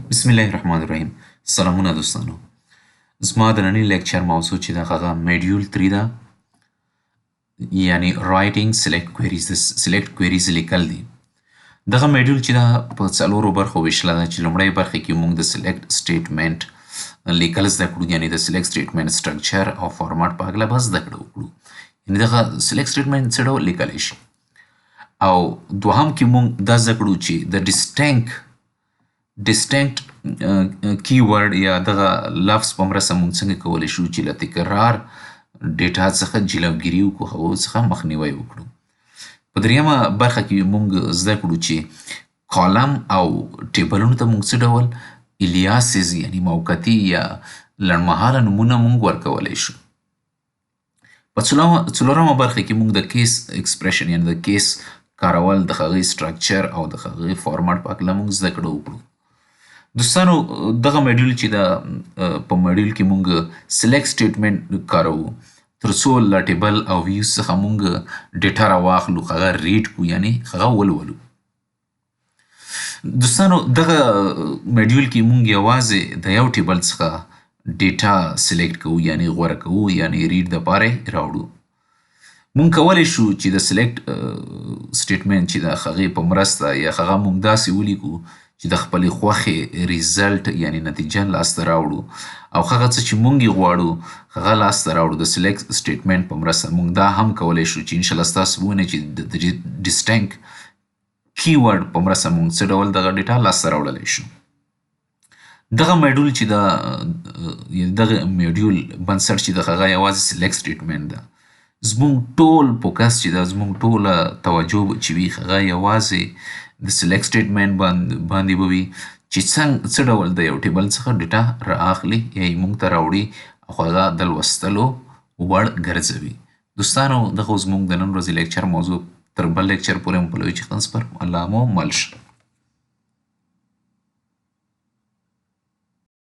بسم الله الرحمن الرحیم. سلامونه دوستانو. زما د ننني لیکچر موضوع چې د هغه میډیول 3 ده، یعنی رایټینګ سلیکټ کویریز. د سلیکټ کویریز لیکل دي. دغه میډیول چې ده په څلورو برخو ویشله ده، چې لومړۍ برخه کې موږ د سلیکټ سټیټمنټ لیکل زده کړو، یعنی د سلیکټ سټیټمنټ سټرکچر او فارمات په هکله به زده کړو. یعنی دغه سلیکټ سټیټمنټ څه ډول لیکلی شي. او دوهم کې موږ دا زده کړو چې د ډسټینکټ کی ورډ یا دغه لفظ په مرسته موږ څنګه کولی شو چې له تکرار ډیټا څخه جلوګیري وکړو، هغو څخه مخنیوی وکړو. په دریمه برخه کې موږ زده کړو چې کالم او ټیبلونو ته موږ څه ډول الیاسز یعنی موقتي یا لنډمهاله نومونه موږ ورکولی شو. په څلورمه برخه کې موږ د کیس ایکسپریشن یعنی د کیس کارول، د هغې سټرکچر او د هغې فارمات په هکله موږ زده کړه وکړو. دوستانو، دغه میډیول چې ده، په میډیول کې موږ سلیکټ سټیټمنټ کاروو تر څو له ټیبل او ویوز څخه موږ ډیټا راواخلو، هغه ریډ کړو یعنی هغه ولولو. دوستانو، دغه میډیول کې موږ یوازې د یو ټیبل څخه ډیټا سلیکټ کوو یعنی غوره کوو، یعنی ریډ دپاره یې راوړو. موږ کولی شو چې د سلیکټ سټیټمنټ چې د هغې په مرسته یا هغه موږ داسې ولیکو چې د خپلې خوښې ریزلټ یعنی نتیجه لاسته راوړو، او هغه څه چې موږ یې غواړو هغه لاسته راوړو. د سلیکټ سټیټمنټ په مرسته موږ دا هم کولی شو چې انشاءالله ستاسو به ووینئ چې د ډسټینکټ کی ورډ په مرسته موږ څه ډول دغه ډیټا لاسته راوړلی شو. دغه میډیول چې ده، دغه میډیول بنسټ چې ده هغه یوازې سلیکټ سټیټمنټ ده. زموږ ټول فوکس چې ده، زموږ ټوله توجه چې وي هغه یوازې د سلیکټ سټیټمنټ باندې به وي چې څه ډول د یو ټیبل څخه ډیټا رااخلي یا یې موږ ته راوړي او هغه د لوستلو وړ ګرځوي. دوستانو، دغه زموږ د نن ورځې لیکچر موضوع. تر بل لیکچر پورې مو په لوی چښتن سپارم. الله مو مل شه.